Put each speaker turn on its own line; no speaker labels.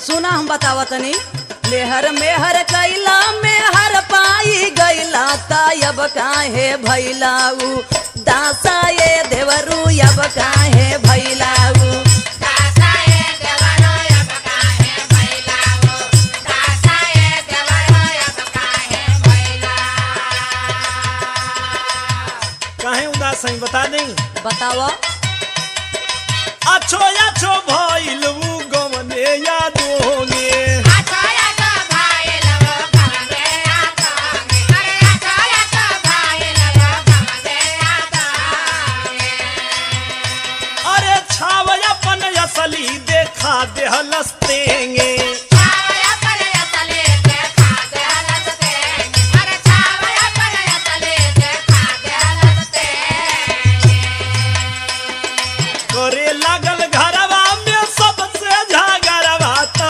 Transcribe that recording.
सुना हम बतावा तनी। मेहर मेहर कैला मेहर पाई गैला तायब काहे भैलाऊ दासा ये देवरू अब काहे भैलाऊ।
काहे उदास है बता नहीं।
बतावा।
अच्छो अच्छो भइल